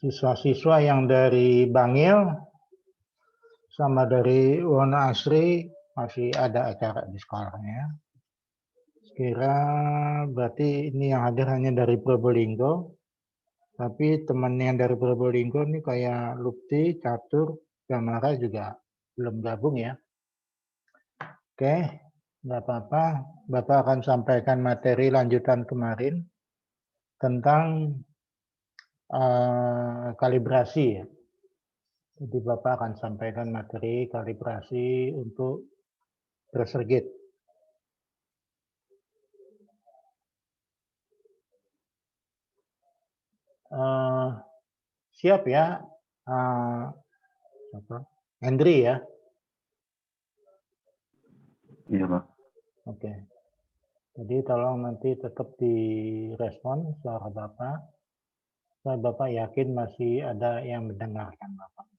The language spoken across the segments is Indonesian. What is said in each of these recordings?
siswa-siswa yang dari Bangil sama dari Wonoasri masih ada acara di sekolahnya. Kira berarti ini yang hadir hanya dari Probolinggo, tapi teman yang dari Probolinggo ini kayak Lupti, Catur, Gamara juga belum gabung ya. Oke, nggak apa-apa. Bapak akan sampaikan materi lanjutan kemarin tentang kalibrasi ya. Jadi Bapak akan sampaikan materi kalibrasi untuk pressure gauge. Siap ya, Hendry ya? Iya Pak. Oke. Jadi tolong nanti tetap direspon suara Bapak. Supaya Bapak yakin masih ada yang mendengarkan Bapak.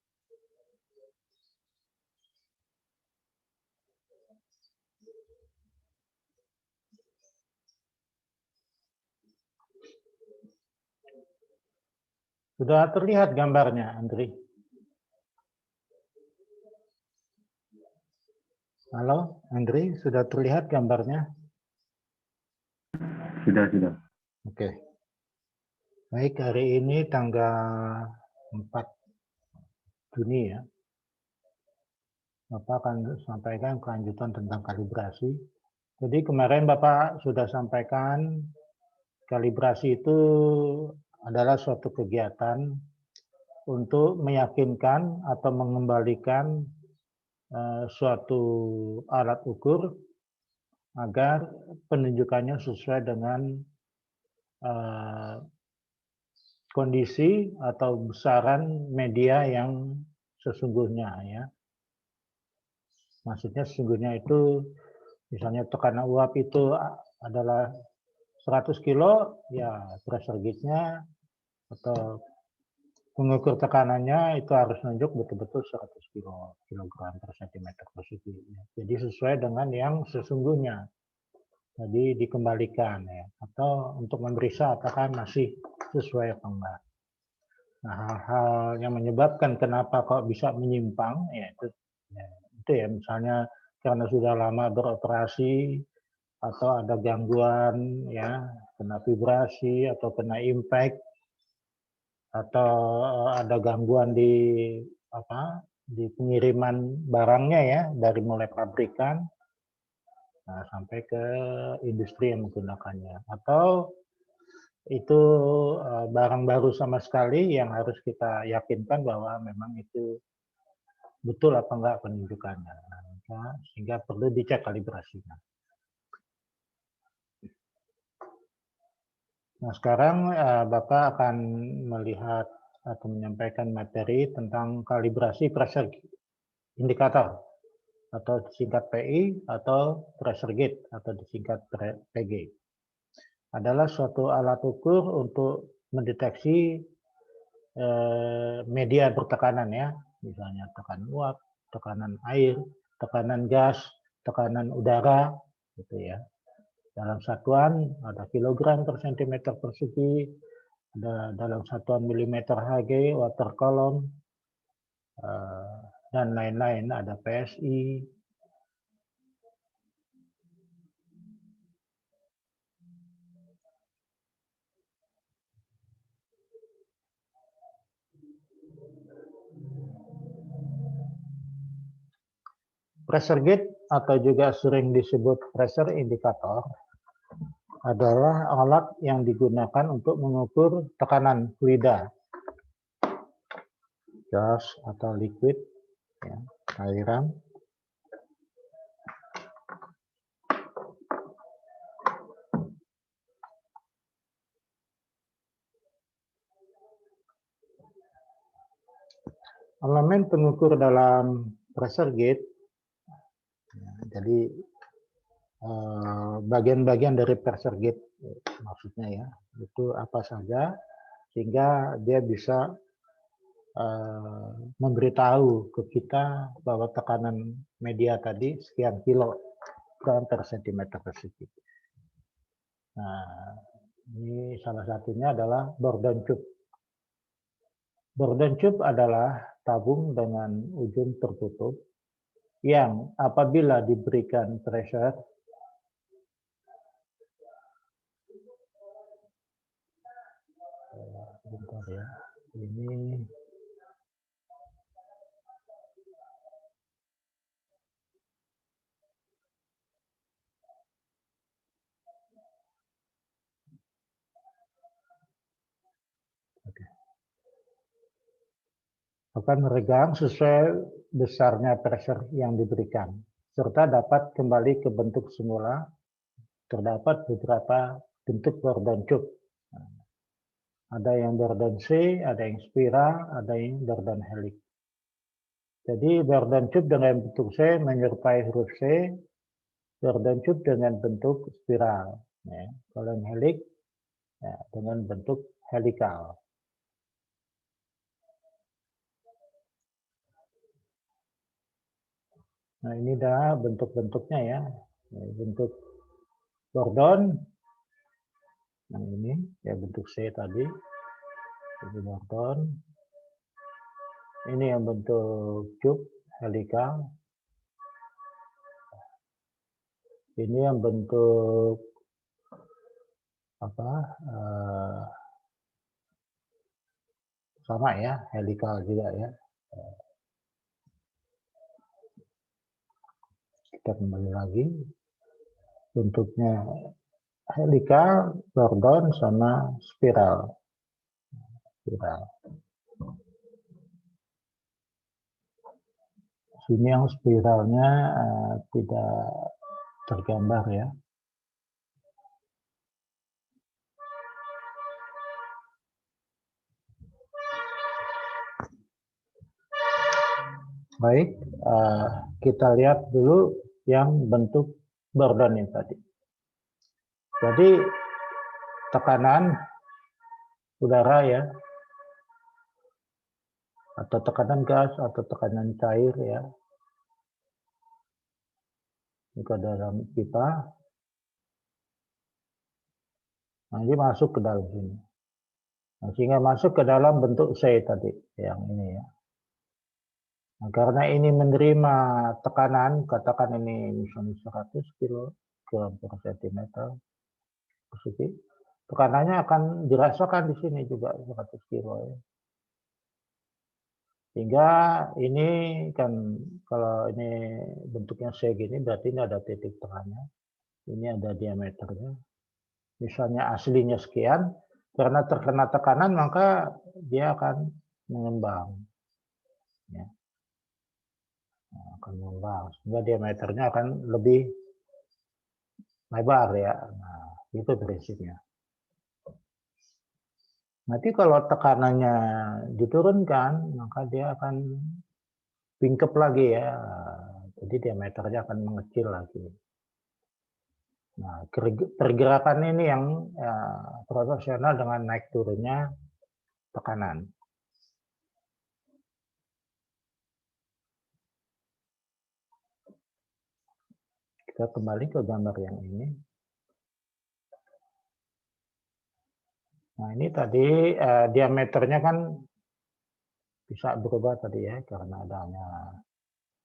Sudah terlihat gambarnya, Andri? Halo, Andri, sudah terlihat gambarnya? Sudah. Oke. Baik, hari ini tanggal 4 Juni ya. Bapak akan sampaikan kelanjutan tentang kalibrasi. Jadi kemarin Bapak sudah sampaikan kalibrasi itu adalah suatu kegiatan untuk meyakinkan atau mengembalikan suatu alat ukur agar penunjukannya sesuai dengan kondisi atau besaran media yang sesungguhnya ya. Maksudnya sesungguhnya itu misalnya tekanan uap itu adalah 100 kilo, ya pressure gauge-nya atau mengukur tekanannya itu harus menunjuk betul-betul 100 kilogram per sentimeter persegi. Jadi sesuai dengan yang sesungguhnya. Jadi dikembalikan ya. Atau untuk memeriksa apakah masih sesuai atau enggak. Nah, hal-hal yang menyebabkan kenapa kok bisa menyimpang ya itu ya misalnya karena sudah lama beroperasi atau ada gangguan ya, kena vibrasi atau kena impact atau ada gangguan di pengiriman barangnya ya dari mulai pabrikan sampai ke industri yang menggunakannya, atau itu barang baru sama sekali yang harus kita yakinkan bahwa memang itu betul apa enggak penunjukannya, sehingga perlu dicek kalibrasinya. Nah, sekarang Bapak akan melihat atau menyampaikan materi tentang kalibrasi pressure indikator atau disingkat PI atau pressure gauge atau disingkat PG. Adalah suatu alat ukur untuk mendeteksi media bertekanan ya, misalnya tekanan uap, tekanan air, tekanan gas, tekanan udara, gitu ya. Dalam satuan ada kilogram per sentimeter persegi, ada dalam satuan milimeter Hg, water column, dan lain-lain, ada PSI. Pressure gauge atau juga sering disebut pressure indicator adalah alat yang digunakan untuk mengukur tekanan fluida, gas atau liquid, ya, cairan. Elemen pengukur dalam pressure gauge, jadi bagian-bagian dari pressure gauge maksudnya ya, itu apa saja sehingga dia bisa memberitahu ke kita bahwa tekanan media tadi sekian kilogram per sentimeter persegi. Nah, ini salah satunya adalah Bourdon tube. Burden tube adalah tabung dengan ujung tertutup yang apabila diberikan pressure bentar ya, ini akan meregang sesuai besarnya pressure yang diberikan, serta dapat kembali ke bentuk semula. Terdapat beberapa bentuk Burden tube. Ada yang Burden C, ada yang spiral, ada yang Burden helix. Jadi Burden tube dengan bentuk C menyerupai huruf C, Burden tube dengan bentuk spiral. Ya. Kalau yang helix ya, dengan bentuk helikal. Nah ini adalah bentuk-bentuknya ya. Bentuk Gordon, yang ini ya bentuk C tadi, ini Gordon. Ini yang bentuk tube helikal. Ini yang bentuk apa? Sama ya, helikal juga ya. Kita kembali lagi. Bentuknya helikal, Gordon, sama spiral. Sini yang spiralnya tidak tergambar ya. Baik, kita lihat dulu yang bentuk Gordon ini tadi. Jadi tekanan udara ya, atau tekanan gas atau tekanan cair ya, ke dalam pipa, nanti masuk ke dalam sini. Nah, sehingga masuk ke dalam bentuk C tadi, yang ini ya. Nah, karena ini menerima tekanan, katakan ini misalnya 100 kg per sentimeter persegi, tekanannya akan dirasakan di sini juga 100 kilo ya. Sehingga ini kan kalau ini bentuknya C gini berarti ini ada titik tengahnya, ini ada diameternya. Misalnya aslinya sekian, karena terkena tekanan maka dia akan mengembang. Ya. Nah, akan mengembang, sehingga diameternya akan lebih lebar ya. Nah, itu prinsipnya. Nanti kalau tekanannya diturunkan, maka dia akan bingkep lagi ya. Jadi diameternya akan mengecil lagi. Nah, pergerakan ini yang proporsional dengan naik turunnya tekanan. Kita kembali ke gambar yang ini. Nah, ini tadi diameternya kan bisa berubah tadi ya, karena adanya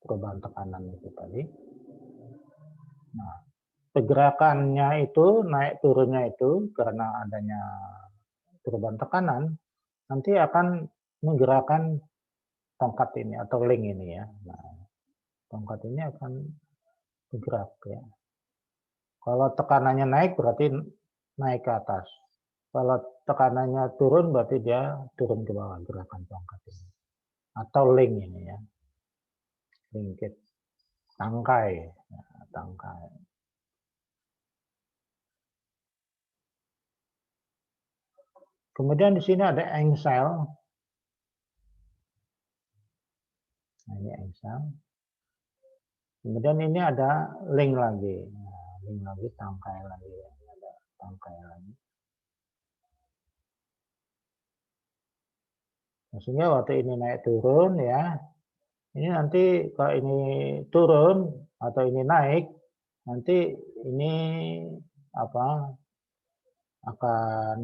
perubahan tekanan itu tadi. Nah, pergerakannya itu, naik turunnya itu, karena adanya perubahan tekanan, nanti akan menggerakkan tongkat ini atau link ini ya. Nah, tongkat ini akan bergerak ya. Kalau tekanannya naik berarti naik ke atas. Kalau tekanannya turun berarti dia turun ke bawah, gerakan tongkat ini. Atau link ini ya. Linkit. Tangkai. Nah, tangkai. Kemudian di sini ada engsel. Nah, ini engsel. Kemudian ini ada link lagi. Nah, link lagi, tangkai lagi. Ada tangkai lagi. Maksudnya waktu ini naik turun ya. Ini nanti kalau ini turun atau ini naik, nanti ini apa akan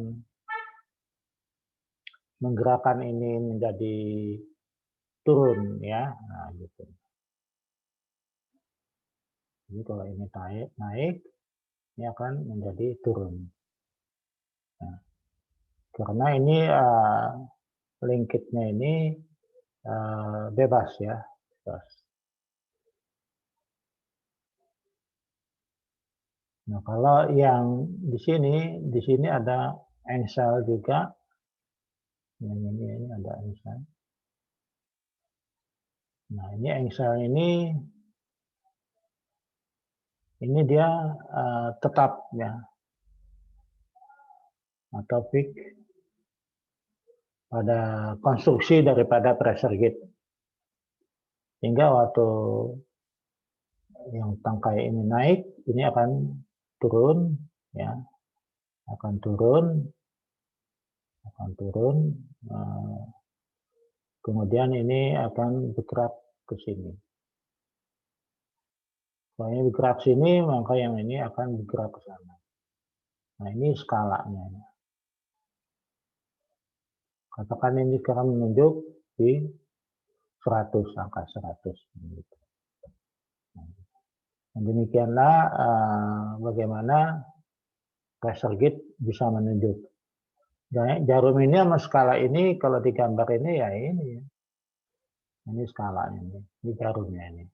menggerakkan ini menjadi turun ya. Nah, gitu. Jadi kalau ini naik, ini akan menjadi turun. Nah, karena ini linkitnya ini bebas ya, bebas. Nah, kalau yang di sini ada engsel juga. Yang ini ada engsel. Nah, ini engsel ini dia tetap ya, atau fix pada konstruksi daripada pressure gauge. Sehingga waktu yang tangkai ini naik, ini akan turun ya, akan turun. Kemudian ini akan bergerak ke sini. Kalau ini bergerak sini, maka yang ini akan bergerak ke sana. Nah, ini skalanya. Katakan ini sekarang menunjuk di 100, angka 100. Nah, demikianlah bagaimana pressure gauge bisa menunjuk. Jarum ini sama skala ini kalau digambar ini ya ini. Ini skalanya ini jarumnya ini.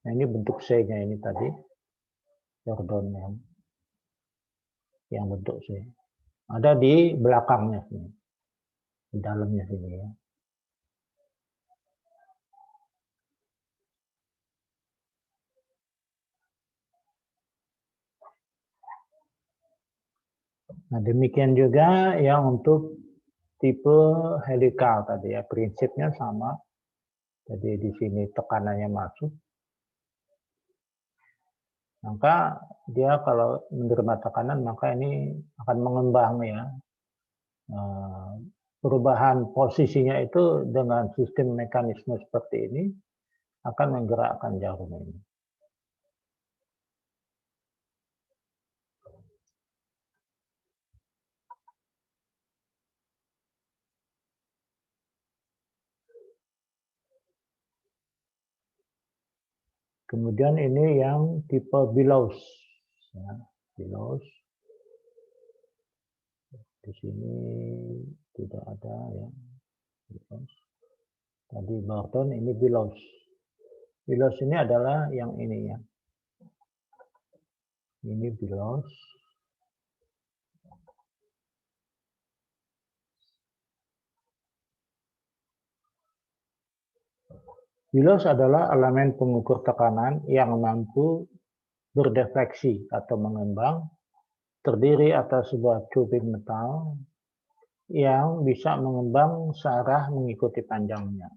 Nah, ini bentuk C-nya ini tadi. Jordan yang bentuk C. Ada di belakangnya sini. Di dalamnya sini ya. Nah, demikian juga yang untuk tipe helikal tadi ya, prinsipnya sama. Jadi di sini tekanannya masuk. Maka dia kalau menerima tekanan maka ini akan mengembang ya. Perubahan posisinya itu dengan sistem mekanisme seperti ini akan menggerakkan jarum ini. Kemudian ini yang tipe billows. Ya, billows. Di sini tidak ada ya. Billows. Tadi Norton, ini billows. Billows ini adalah yang ini ya. Ini billows. Billows adalah elemen pengukur tekanan yang mampu berdefleksi atau mengembang, terdiri atas sebuah tubing metal yang bisa mengembang searah mengikuti panjangnya.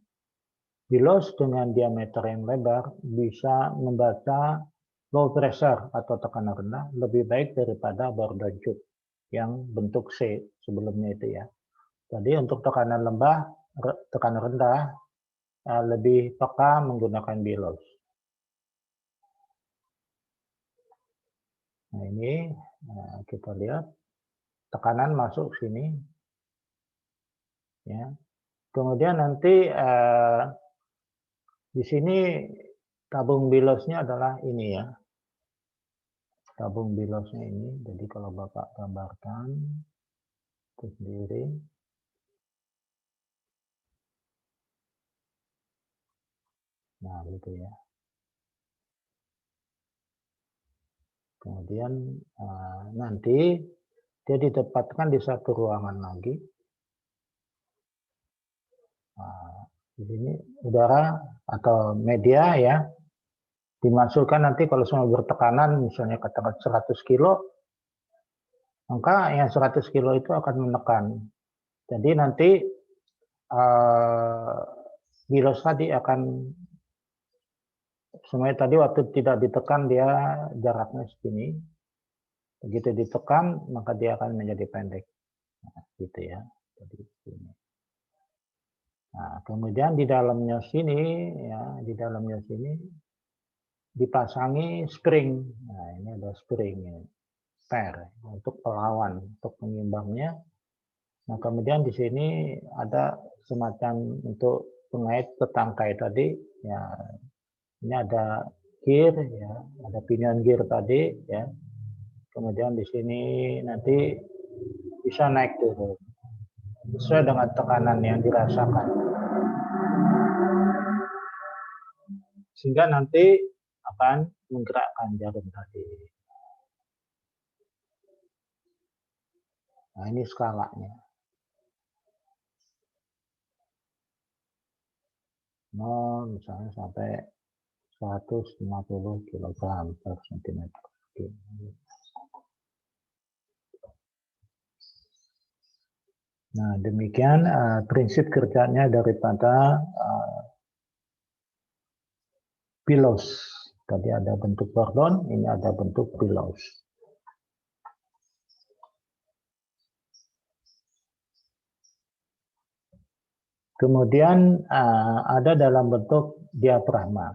Billows dengan diameter yang lebar bisa membaca low pressure atau tekanan rendah lebih baik daripada Bourdon tube yang bentuk C sebelumnya itu ya. Jadi untuk tekanan rendah lebih peka menggunakan billows. Nah, ini kita lihat tekanan masuk sini ya. Kemudian nanti di sini tabung billowsnya adalah ini ya. Tabung billowsnya ini. Jadi kalau Bapak gambarkan itu sendiri. Nah, gitu ya. Kemudian nanti dia ditempatkan di satu ruangan lagi. Nah, di sini udara atau media ya dimasukkan nanti kalau semua bertekanan misalnya katakan 100 kilo, maka yang 100 kilo itu akan menekan. Jadi nanti billows tadi akan semuanya tadi waktu tidak ditekan dia jaraknya segini. Begitu ditekan maka dia akan menjadi pendek. Nah, gitu ya. Jadi sini. Nah, kemudian di dalamnya sini ya, di dalamnya sini dipasangi spring. Nah, ini ada spring ya. Spare untuk pelawan, untuk pengimbangnya. Nah, kemudian di sini ada semacam untuk pengait petangkai tadi, ya ini ada gear, ya ada pinion gear tadi, ya. Kemudian di sini nanti bisa naik turun sesuai dengan tekanan yang dirasakan, sehingga nanti akan menggerakkan jarum tadi. Nah, ini skalanya. 0 misalnya sampai 150 kg per cm. Nah, demikian prinsip kerjanya daripada pillows. Tadi ada bentuk bordon, ini ada bentuk pillows. Kemudian ada dalam bentuk diafragma.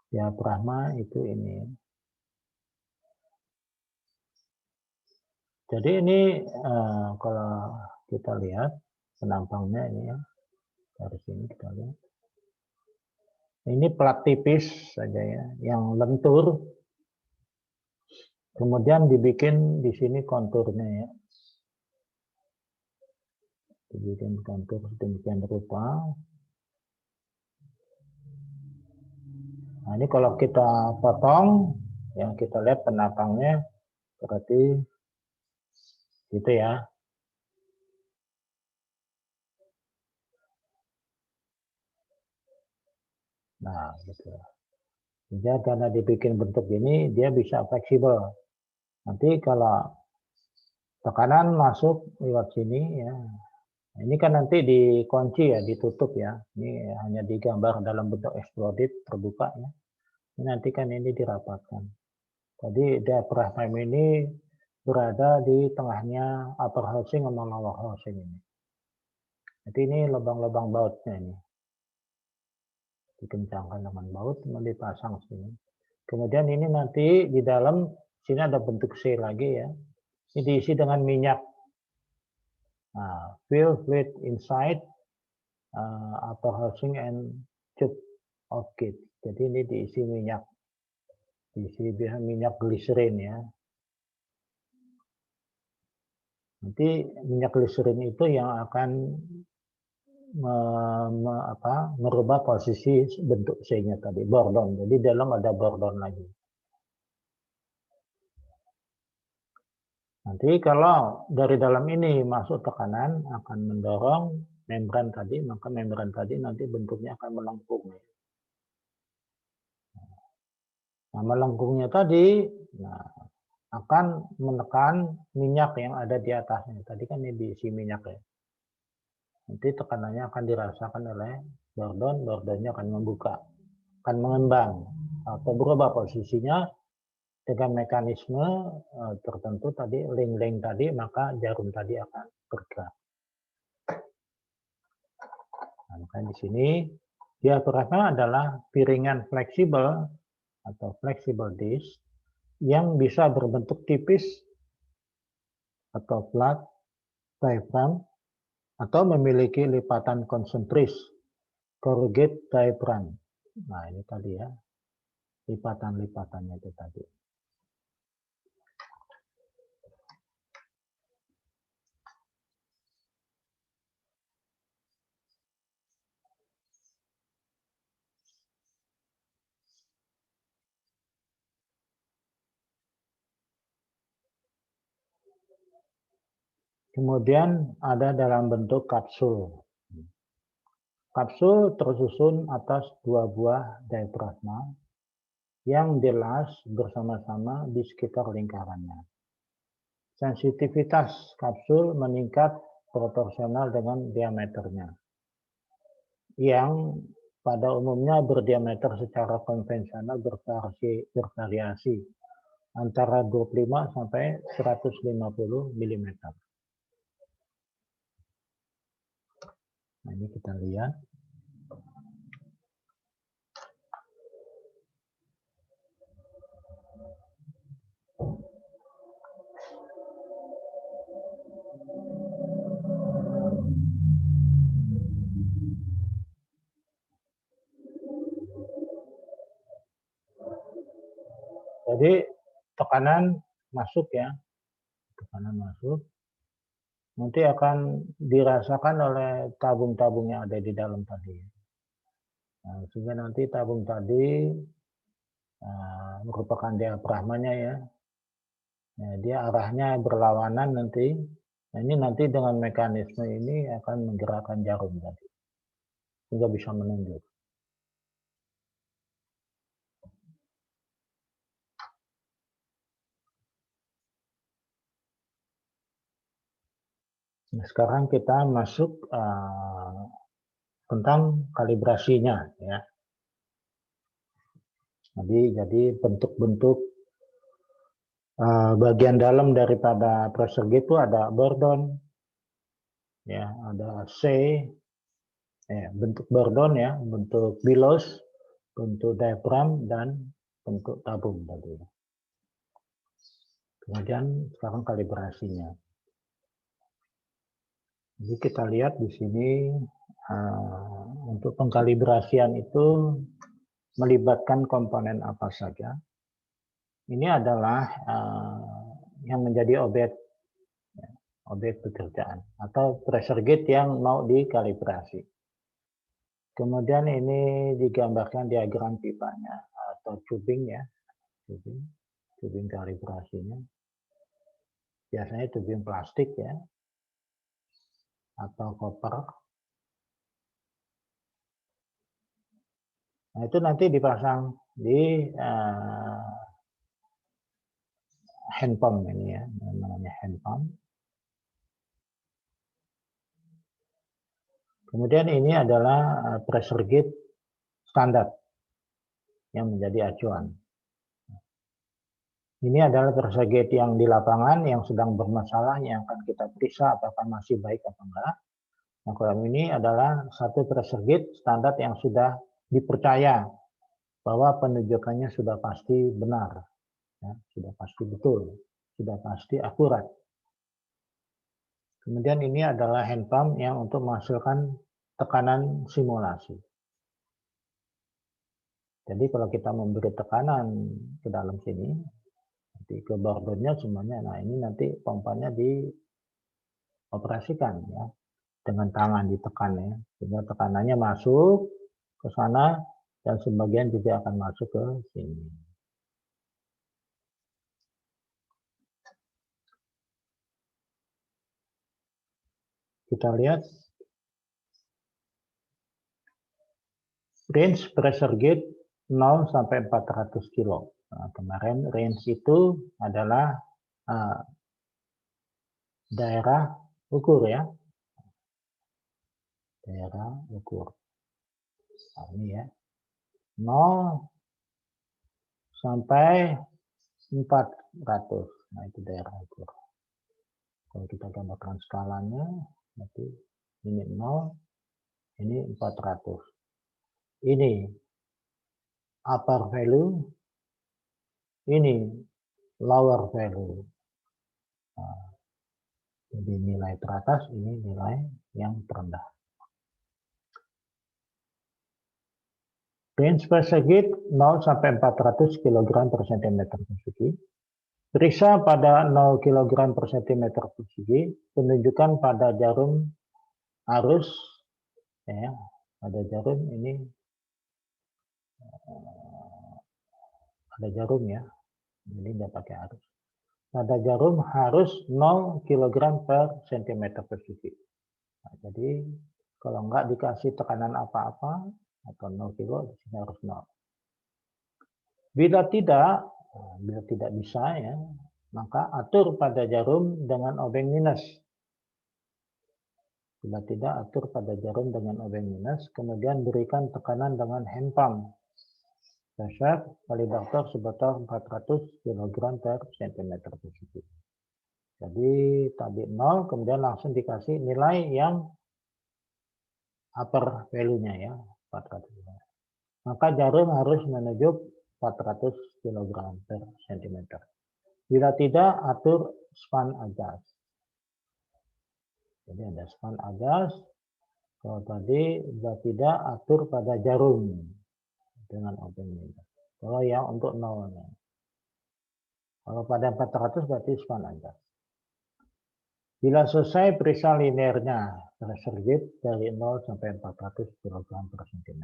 Diafragma itu ini. Jadi ini kalau kita lihat penampangnya ini ya, dari sini kita lihat. Ini plat tipis saja ya, yang lentur. Kemudian dibikin di sini konturnya ya. Dibikin kontur sedemikian rupa. Nah, ini kalau kita potong, yang kita lihat penampangnya berarti gitu ya. Nah, gitu. Jadi karena dibikin bentuk ini, dia bisa fleksibel. Nanti kalau tekanan masuk lewat sini ya. Ini kan nanti dikunci ya, ditutup ya. Ini hanya digambar dalam bentuk exploded terbuka ya. Ini nanti kan ini dirapatkan. Jadi diafragma ini berada di tengahnya upper housing sama lower housing ini. Jadi ini lubang-lubang bautnya ini. Dikencangkan dengan baut, kemudian dipasang sini. Kemudian ini nanti di dalam sini ada bentuk C lagi ya. Ini diisi dengan minyak. Nah, fill fluid inside upper housing and tube of kit. Jadi ini diisi minyak. Diisi minyak gliserin ya. Nanti minyak gliserin itu yang akan merubah posisi bentuk C-nya tadi, bordon. Jadi dalam ada bordon lagi. Nanti kalau dari dalam ini masuk tekanan akan mendorong membran tadi, maka membran tadi nanti bentuknya akan melengkung. Nah, melengkungnya tadi akan menekan minyak yang ada di atasnya. Tadi kan ini diisi minyak ya. Nanti tekanannya akan dirasakan oleh bordon, bordonnya akan membuka, akan mengembang atau berubah posisinya dengan mekanisme tertentu tadi, link-link tadi, maka jarum tadi akan bergerak. Nah, makanya di sini diafragma adalah piringan fleksibel atau flexible disk yang bisa berbentuk tipis atau flat diaphragm atau memiliki lipatan konsentris corrugate diaphragm. Nah, ini tadi ya, lipatan-lipatannya itu tadi. Kemudian ada dalam bentuk kapsul. Kapsul tersusun atas dua buah diafragma yang dilas bersama-sama di sekitar lingkarannya. Sensitivitas kapsul meningkat proporsional dengan diameternya, yang pada umumnya berdiameter secara konvensional bervariasi antara 25 sampai 150 mm. Nah, ini kita lihat. Jadi tekanan masuk ya, tekanan masuk, nanti akan dirasakan oleh tabung-tabung yang ada di dalam tadi. Nah, sehingga nanti tabung tadi merupakan diafragmanya ya. Nah, dia arahnya berlawanan nanti. Nah, ini nanti dengan mekanisme ini akan menggerakkan jarum tadi, sehingga bisa menunjuk. Nah, sekarang kita masuk tentang kalibrasinya ya. Jadi bentuk-bentuk bagian dalam daripada pressure gauge itu ada Bourdon, ya, ada C, bentuk Bourdon ya, bentuk bellows, bentuk diaphragm dan bentuk tabung tadi. Kemudian sekarang kalibrasinya. Jadi kita lihat di sini untuk pengkalibrasian itu melibatkan komponen apa saja. Ini adalah yang menjadi objek pekerjaan atau pressure gauge yang mau dikalibrasi. Kemudian ini digambarkan diagram pipanya atau tubing ya, tubing kalibrasinya. Biasanya tubing plastik ya, atau koper. Nah, itu nanti dipasang di hand pump ini ya, namanya hand pump. Kemudian ini adalah pressure gauge standar yang menjadi acuan. Ini adalah pressure gauge yang di lapangan yang sedang bermasalah, yang akan kita periksa apakah masih baik atau enggak. Nah, kalau ini adalah satu pressure gauge standar yang sudah dipercaya bahwa penunjukannya sudah pasti benar, ya, sudah pasti betul, sudah pasti akurat. Kemudian ini adalah hand pump yang untuk menghasilkan tekanan simulasi. Jadi kalau kita memberi tekanan ke dalam sini, nanti ke bordernya semuanya, nah ini nanti pompanya dioperasikan ya, dengan tangan ditekan ya, sehingga tekanannya masuk ke sana dan sebagian juga akan masuk ke sini. Kita lihat range pressure gauge 0 sampai 400 kilo. Nah, kemarin range itu adalah daerah ukur ya. Daerah ukur. Nah, ini ya. 0 sampai 400. Nah, itu daerah ukur. Kalau kita gambarkan skalanya, nanti ini 0, ini 400. Ini upper value, ini lower value. Nah, jadi nilai teratas, ini nilai yang terendah. Range pressure gauge 0 sampai 400 kg per cm persegi. Periksa pada 0 kg per cm persegi, penunjukan pada jarum arus, ya, ada jarum ini, ada jarum ya, jadi tidak pakai arus. Pada jarum harus 0 kg per cm persegi. Nah, jadi kalau nggak dikasih tekanan apa-apa atau 0 kilo, di sini harus 0. Bila tidak bisa ya, maka atur pada jarum dengan obeng minus. Bila tidak, atur pada jarum dengan obeng minus, kemudian berikan tekanan dengan hand pump. Pressure validator sebesar 400 kg per cm persegi. Jadi tadi 0, kemudian langsung dikasih nilai yang upper value-nya ya, 400. Maka jarum harus menunjuk 400 kg per cm. Bila tidak, atur span adjust. Jadi ada span adjust. Kalau tadi bila tidak, atur pada jarum dengan obeng minus. Kalau yang untuk nolnya. Kalau pada 400 berarti span aja. Bila selesai periksa linearnya pressure gauge dari 0 sampai 400 kg per cm.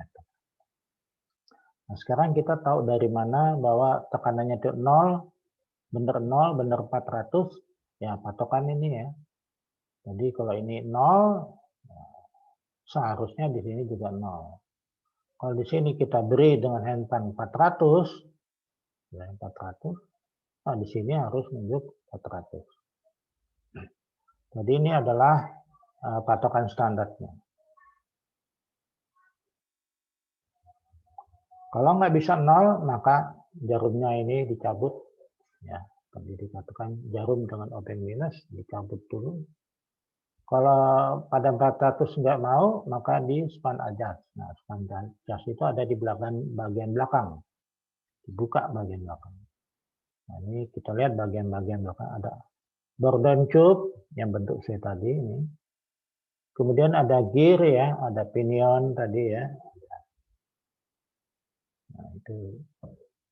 Nah, sekarang kita tahu dari mana bahwa tekanannya itu 0, benar 0, benar 400, ya patokan ini ya. Jadi kalau ini 0, seharusnya di sini juga 0. Kalau di sini kita beri dengan handpan 400, ya 400, nah di sini harus menunjuk 400. Jadi ini adalah patokan standarnya. Kalau nggak bisa 0, maka jarumnya ini dicabut. Ya, tadi dikatakan jarum dengan objek minus dicabut dulu. Kalau pada 400 nggak mau, maka di span adjust. Nah, span adjust itu ada di bagian belakang. Dibuka bagian belakang. Nah, ini kita lihat bagian-bagian belakang ada Bourdon tube yang bentuk C tadi ini. Kemudian ada gear ya, ada pinion tadi ya. Nah, itu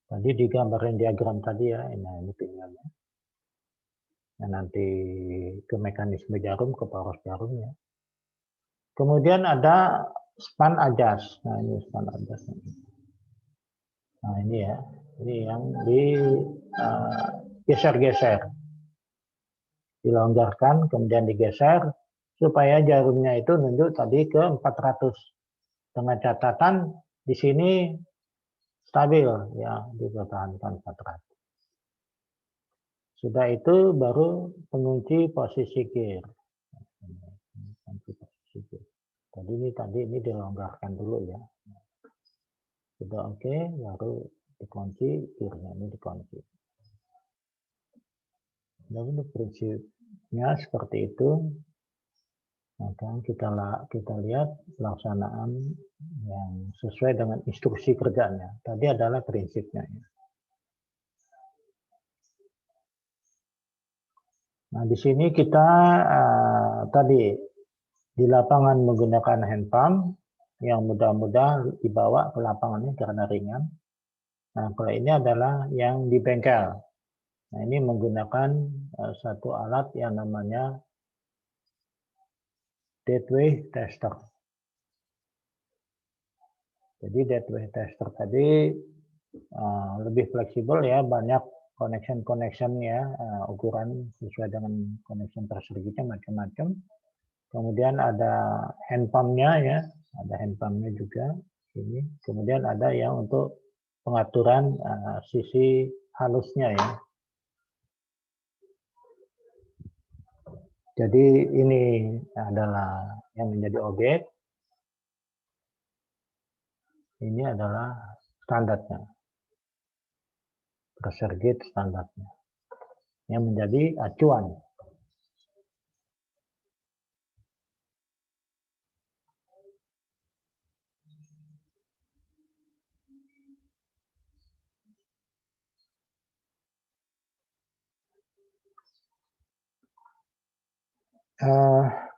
tadi digambarin diagram tadi ya, ini pinionnya. Nah, nanti ke mekanisme jarum, ke poros jarumnya. Kemudian ada span adjust. Nah, ini span adjust. Nah, ini ya. Ini yang digeser-geser. Dilonggarkan, kemudian digeser supaya jarumnya itu nunjuk tadi ke 400. Dengan catatan di sini stabil ya, dipertahankan 400. Sudah itu baru pengunci posisi gear. Jadi ini dilonggarkan dulu ya. Sudah oke, baru dikunci, gearnya ini dikunci. Jadi prinsipnya seperti itu. Maka kita lihat pelaksanaan yang sesuai dengan instruksi kerjanya. Tadi adalah prinsipnya. Nah, di sini kita tadi di lapangan menggunakan hand pump yang mudah-mudah dibawa ke lapangan ini karena ringan. Nah, kalau ini adalah yang di bengkel. Nah, ini menggunakan satu alat yang namanya deadweight tester. Jadi deadweight tester tadi lebih fleksibel ya, banyak connection ya, ukuran sesuai dengan connection pressure gauge macam-macam. Kemudian ada hand pump-nya ya, ada hand pump-nya juga ini. Kemudian ada yang untuk pengaturan sisi halusnya ya. Jadi ini adalah yang menjadi objek. Ini adalah standarnya. Pressure gauge standarnya. Yang menjadi acuan.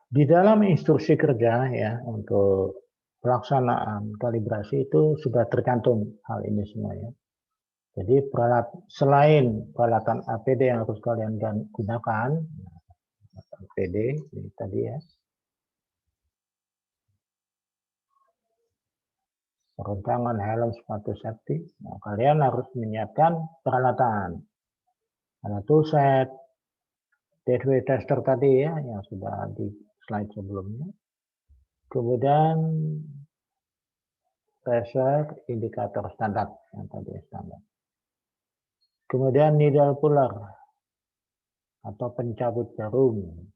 Di dalam instruksi kerja ya untuk pelaksanaan kalibrasi itu sudah tercantum hal ini semua ya. Jadi selain peralatan APD yang harus kalian gunakan, APD ini tadi ya, sarung tangan, helm, sepatu safety, nah, kalian harus menyiapkan peralatan, ada toolset, deadweight tester tadi ya, yang sudah di slide sebelumnya. Kemudian pressure indikator standar yang tadi standar. Kemudian needle puller atau pencabut jarum.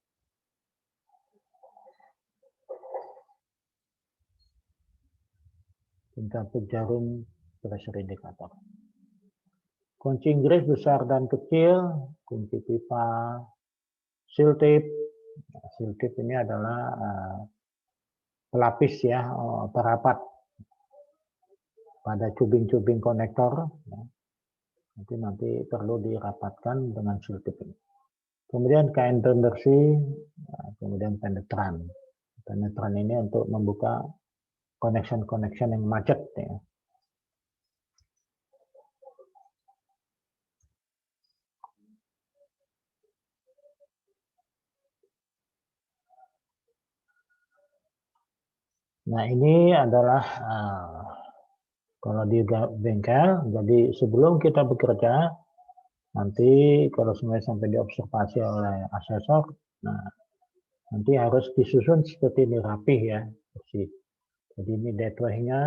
Pencabut jarum pressure indikator. Kunci Inggris besar dan kecil, kunci pipa, seal tape. Seal tape ini adalah pelapis ya, perapat pada cubing-cubing konektor. Nanti perlu dirapatkan dengan seal tape ini. Kemudian kain pembersih, kemudian penetran. Penetran ini untuk membuka connection yang macet ya. Nah, ini adalah kalau di bengkel, jadi sebelum kita bekerja, nanti kalau semuanya sampai diobservasi oleh asesor, nah nanti harus disusun seperti ini rapih ya, bersih. Jadi ini deadway-nya,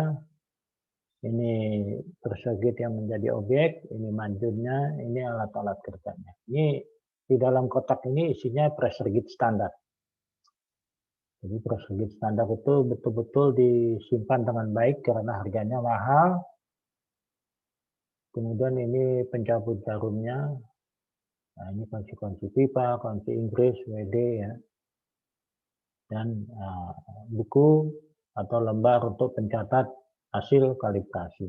ini pressure gauge yang menjadi objek, ini manjurnya, ini alat-alat kerjanya. Ini di dalam kotak ini isinya pressure gauge standar. Jadi pressure gauge standar itu betul-betul disimpan dengan baik karena harganya mahal. Kemudian ini pencabut jarumnya. Nah, ini kunci-kunci pipa, kunci Inggris, WD ya. Dan buku atau lembar untuk pencatat hasil kalibrasi.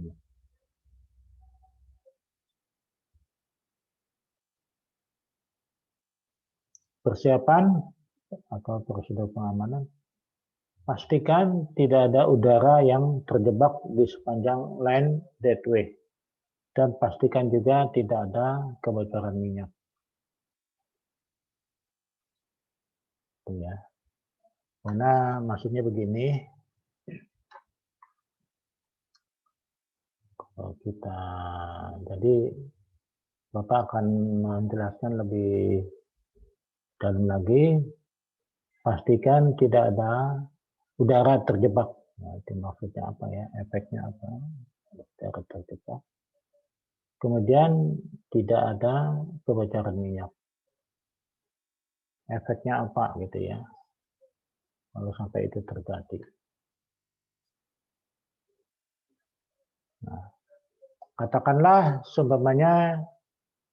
Persiapan atau prosedur pengamanan. Pastikan tidak ada udara yang terjebak di sepanjang line deadway. Dan pastikan juga tidak ada kebocoran minyak. Itu ya. Karena maksudnya begini, kalau kita jadi Bapak akan menjelaskan lebih dalam lagi. Pastikan tidak ada udara terjebak. Nah, itu maksudnya apa ya? Efeknya apa? Udara terjebak. Kemudian tidak ada kebocoran minyak. Efeknya apa gitu ya? Kalau sampai itu terjadi. Nah, katakanlah seumpamanya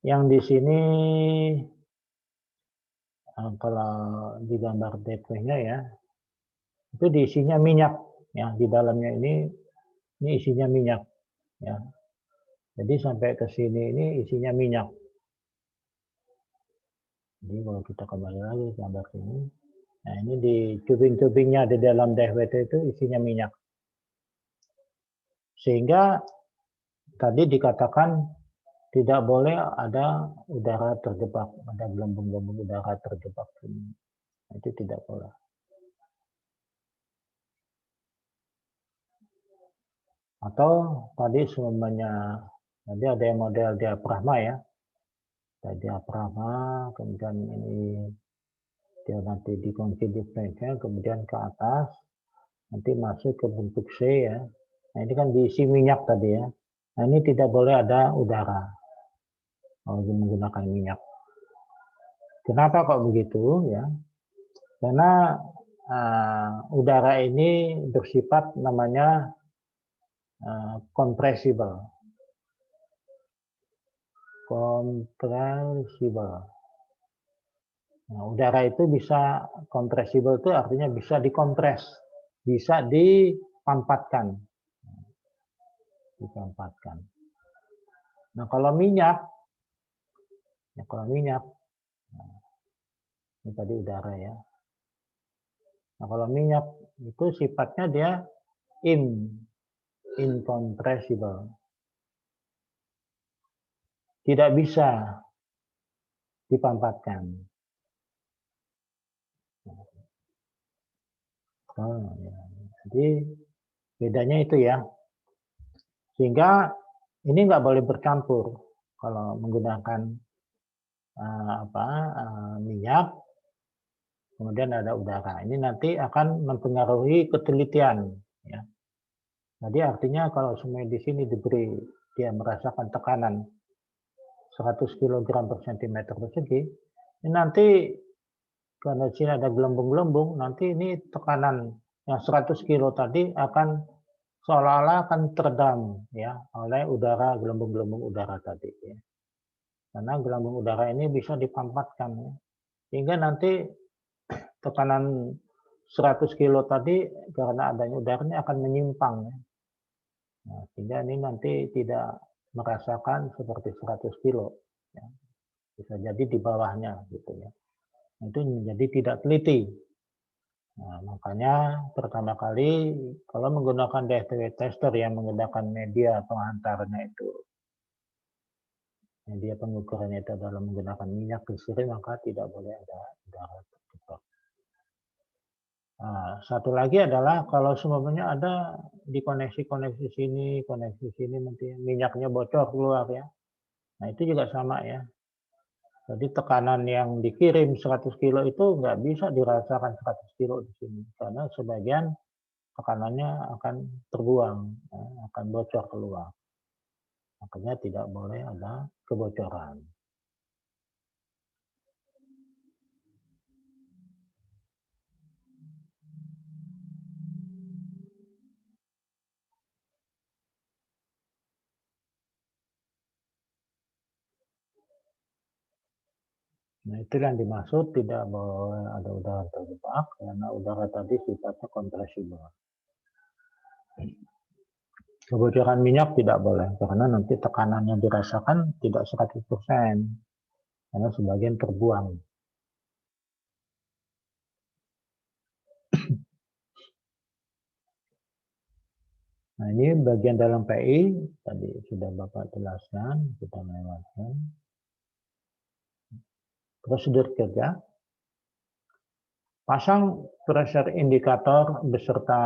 yang di sini kalau di gambar deadway-nya ya, itu diisinya minyak ya, di dalamnya ini isinya minyak ya. Jadi sampai ke sini ini isinya minyak. Jadi kalau kita kembali lagi ke gambar ini, nah ini di tubing-tubingnya di dalam DWT itu isinya minyak. Sehingga tadi dikatakan tidak boleh ada udara terjebak, ada gelembung-gelembung udara terjebak. Itu tidak boleh. Atau tadi semuanya, tadi ada yang model diafragma ya. Diafragma, kemudian ini dia nanti dikunci di plate-nya, kemudian ke atas, nanti masuk ke bentuk C ya. Nah ini kan diisi minyak tadi ya. Nah ini tidak boleh ada udara kalau menggunakan minyak. Kenapa kok begitu ya? Karena udara ini bersifat namanya compressible. Nah, udara itu bisa compressible itu artinya bisa dikompres, bisa dipampatkan. Nah, kalau minyak, nah, ini tadi udara ya. Nah, kalau minyak itu sifatnya dia incompressible. Tidak bisa dipampatkan. Oh, ya. Jadi bedanya itu ya. Sehingga ini nggak boleh bercampur kalau menggunakan minyak, kemudian ada udara. Ini nanti akan mempengaruhi ketelitian. Ya. Jadi artinya kalau semua di sini diberi dia merasakan tekanan 100 kg per cm persegi, ini nanti karena di sini ada gelembung-gelembung, nanti ini tekanan yang 100 kilo tadi akan seolah-olah akan teredam ya oleh udara, gelembung-gelembung udara tadi ya. Karena gelembung udara ini bisa dipampatkan ya. Sehingga nanti tekanan 100 kilo tadi karena adanya udara ini akan menyimpang ya. Nah, sehingga ini nanti tidak merasakan seperti 100 kilo ya. Bisa jadi di bawahnya gitu ya. Itu menjadi tidak teliti. Nah, makanya pertama kali kalau menggunakan DFT tester yang menggunakan media penghantarnya itu, media pengukurannya itu adalah menggunakan minyak gliserin, maka tidak boleh ada udara terjebak. Nah, satu lagi adalah kalau semuanya ada di koneksi sini, nanti minyaknya bocor keluar ya. Nah itu juga sama ya. Jadi tekanan yang dikirim 100 kilo itu nggak bisa dirasakan 100 kilo di sini. Karena sebagian tekanannya akan terbuang, ya, akan bocor keluar. Makanya tidak boleh ada kebocoran. Nah, itu yang dimaksud tidak boleh ada udara terjebak, karena udara tadi sifatnya kompresibel. Kebocoran minyak tidak boleh, karena nanti tekanan yang dirasakan tidak 100%, karena sebagian terbuang. Nah, ini bagian dalam PI, tadi sudah Bapak jelaskan, kita melewatkan. Prosedur kerja, pasang pressure indicator beserta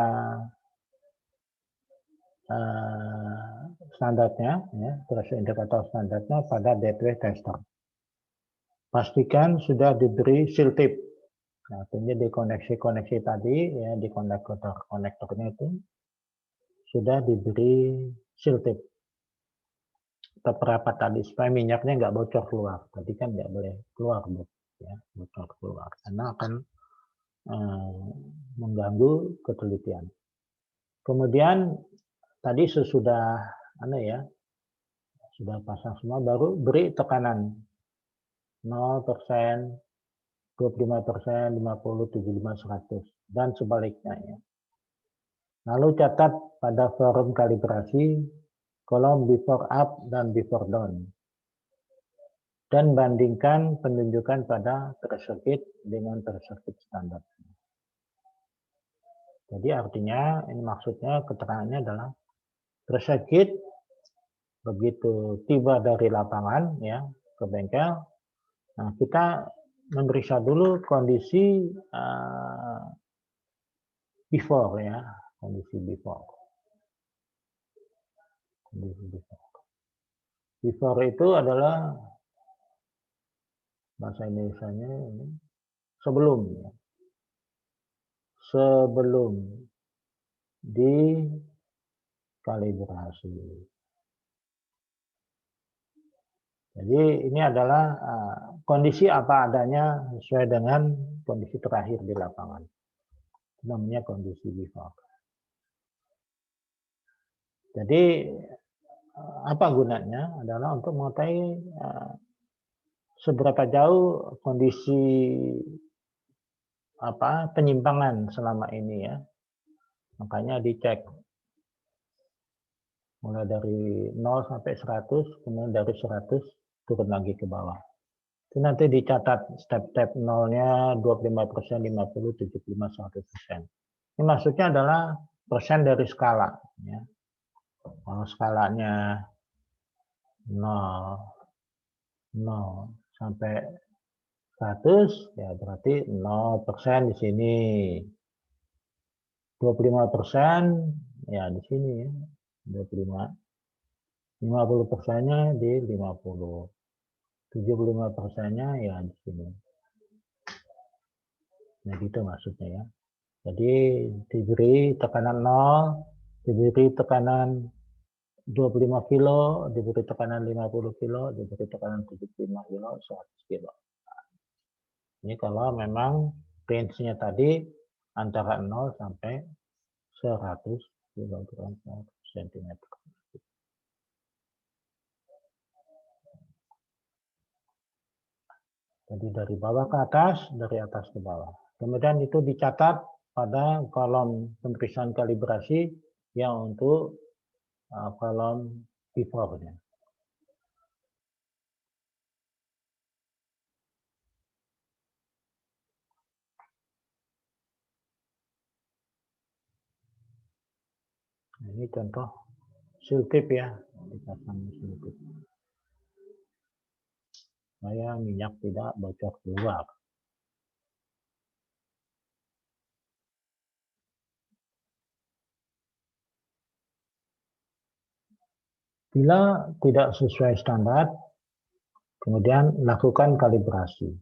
standarnya, ya, pressure indicator standarnya pada gateway tester. Pastikan sudah diberi seal tip. Nah, artinya di koneksi-koneksi tadi, ya, di konektornya itu sudah diberi seal tip. Beberapa tadi supaya minyaknya nggak bocor keluar. Tadi kan nggak boleh keluar, ya, bocor keluar, karena akan mengganggu ketelitian. Kemudian tadi sesudah ya sudah pasang semua, baru beri tekanan 0%, 25%, 50, 75, 100 dan sebaliknya ya. Lalu catat pada forum kalibrasi kolom before up dan before down, dan bandingkan penunjukan pada pressure gauge dengan pressure gauge standar. Jadi artinya ini maksudnya keterangannya adalah pressure gauge begitu tiba dari lapangan ya ke bengkel, nah kita memeriksa dulu kondisi before ya, kondisi before. Before itu adalah bahasa Indonesianya ini sebelum ya. Sebelum dikalibrasi. Jadi ini adalah kondisi apa adanya sesuai dengan kondisi terakhir di lapangan. Itu namanya kondisi before. Jadi apa gunanya adalah untuk mengetahui seberapa jauh kondisi penyimpangan selama ini ya. Makanya dicek mulai dari 0 sampai 100, kemudian dari 100 turun lagi ke bawah. Itu nanti dicatat step-step nolnya 25%, 50, 75, 100%. Ini maksudnya adalah persen dari skala. Ya. Kalau skalanya 0, 0 sampai 100, ya berarti 0% di sini. 25% ya di sini ya. 25. 50%-nya di 50. 75%-nya ya di sini. Nah gitu maksudnya ya. Jadi diberi tekanan 0, diberi tekanan 25 kilo, diberi tekanan 50 kilo, diberi tekanan 75 kilo, 100 kilo. Ini kalau memang range-nya tadi antara 0 sampai 100 kg per cm. Jadi dari bawah ke atas, dari atas ke bawah. Kemudian itu dicatat pada kolom pemeriksaan kalibrasi yang untuk kolom before-nya. Ini contoh seal tip ya, dipasang seal tip. Supaya minyak tidak bocor keluar. Bila tidak sesuai standar, kemudian lakukan kalibrasi.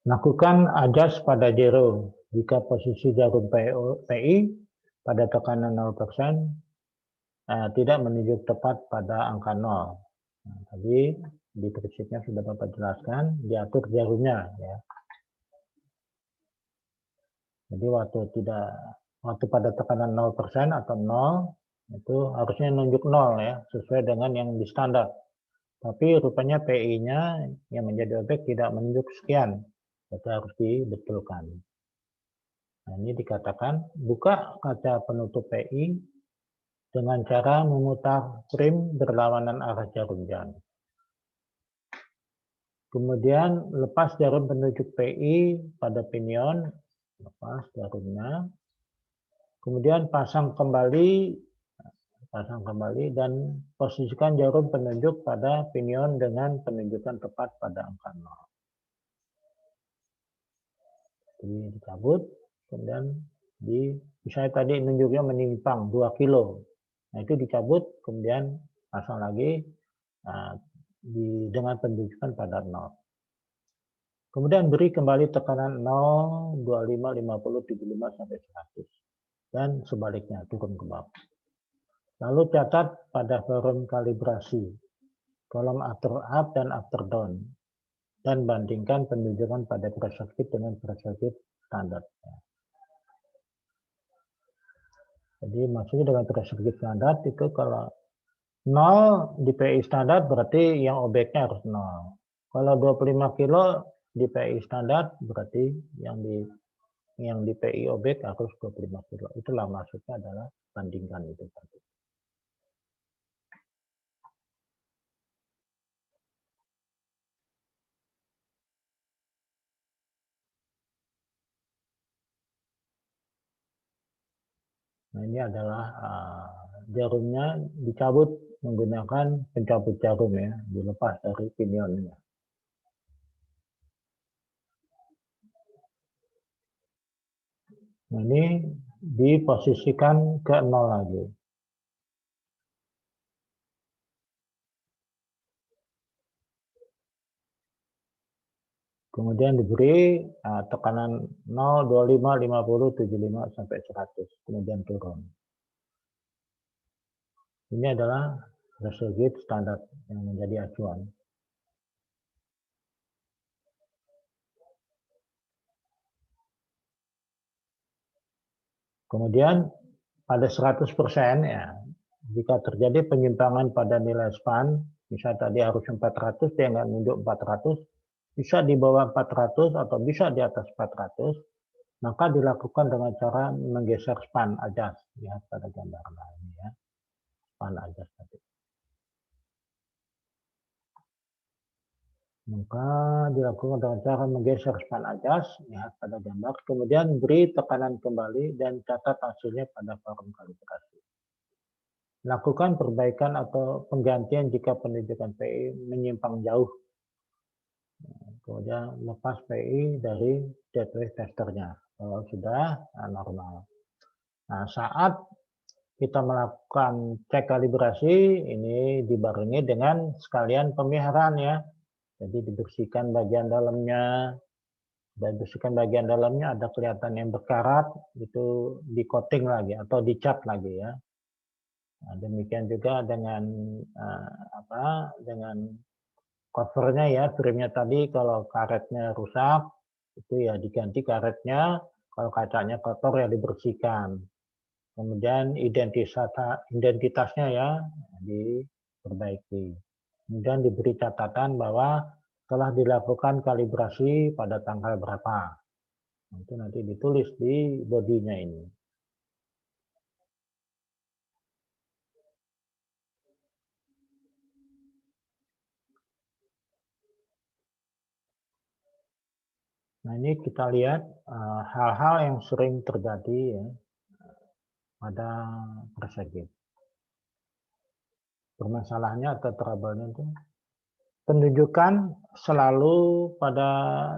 Lakukan adjust pada zero jika posisi jarum PI pada tekanan 0% tidak menunjuk tepat pada angka 0. Nah, tadi di prinsipnya sudah Bapak jelaskan, diatur jarumnya ya. Jadi waktu pada tekanan 0% atau 0 itu harusnya nunjuk 0 ya, sesuai dengan yang di standar. Tapi rupanya PI-nya yang menjadi objek tidak menunjuk sekian. Itu harus dibetulkan. Nah, ini dikatakan buka kaca penutup PI dengan cara memutar frame berlawanan arah jarum jam. Kemudian lepas jarum penunjuk PI pada pinion, lepas jarumnya. Kemudian pasang kembali dan posisikan jarum penunjuk pada pinion dengan penunjukan tepat pada angka 0. Jadi dicabut, kemudian misalnya tadi nunjuknya menyimpang 2 kilo. Nah, itu dicabut, kemudian pasang lagi dengan penunjukan pada 0. Kemudian beri kembali tekanan 0, 25, 50, 75, sampai 100. Dan sebaliknya, turun ke bawah. Lalu catat pada forum kalibrasi, kolom after up dan after down. Dan bandingkan penunjukan pada pressure gauge dengan pressure gauge standar. Jadi maksudnya dengan pressure gauge standar itu kalau 0 di PI standar berarti yang objeknya harus 0. Kalau 25 kilo di PI standar berarti yang di PI objek harus 25 kilo. Itulah maksudnya adalah bandingkan itu tadi. Nah, ini adalah jarumnya dicabut menggunakan pencabut jarum ya, dilepas dari pinionnya. Nah, ini diposisikan ke 0 lagi. Kemudian diberi tekanan 0, 25, 50, 75, sampai 100. Kemudian turun. Ini adalah pressure gauge standar yang menjadi acuan. Kemudian pada 100% ya, jika terjadi penyimpangan pada nilai span, misalnya tadi harus 400, dia nggak nunjuk 400, bisa di bawah 400 atau bisa di atas 400, maka dilakukan dengan cara menggeser span adjust. Lihat pada gambar lain ya, span adjust tadi. Maka dilakukan dengan cara menggeser span adjust, lihat pada gambar, kemudian beri tekanan kembali dan catat hasilnya pada forum kalibrasi. Lakukan perbaikan atau penggantian jika penunjukan PI menyimpang jauh. Kemudian lepas PI dari deadweight testernya kalau sudah normal. Nah, saat kita melakukan cek kalibrasi, ini dibarengi dengan sekalian pemeliharaan ya. Jadi dibersihkan bagian dalamnya, dan bersihkan bagian dalamnya ada kelihatan yang berkarat, itu di coating lagi atau dicat lagi ya. Nah, demikian juga dengan dengan covernya ya, frame-nya tadi kalau karetnya rusak itu ya diganti karetnya, kalau kacanya kotor ya dibersihkan. Kemudian identitasnya ya diperbaiki. Kemudian diberi catatan bahwa telah dilakukan kalibrasi pada tanggal berapa. Itu nanti ditulis di bodinya ini. Nah, ini kita lihat hal-hal yang sering terjadi ya, pada pressure gauge. Permasalahannya atau trouble-nya itu penunjukan selalu pada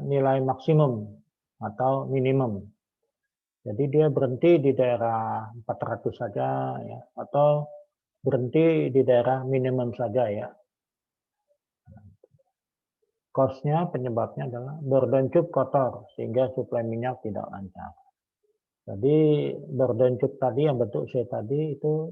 nilai maksimum atau minimum. Jadi dia berhenti di daerah 400 saja ya, atau berhenti di daerah minimum saja ya. Cause-nya, penyebabnya adalah berdencuk kotor sehingga suplai minyak tidak lancar. Jadi berdencuk tadi yang bentuk C tadi itu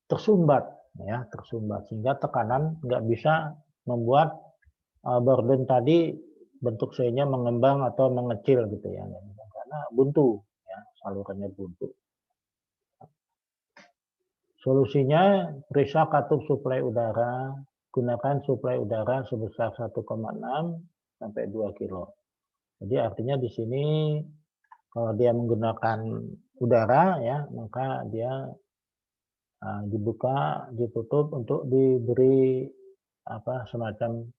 tersumbat ya, tersumbat sehingga tekanan nggak bisa membuat burden tadi bentuk C-nya mengembang atau mengecil gitu ya, karena buntu ya, salurannya buntu. Solusinya periksa katup suplai udara, gunakan suplai udara sebesar 1,6 sampai 2 kilo. Jadi artinya di sini kalau dia menggunakan udara ya, maka dia dibuka, ditutup untuk diberi semacam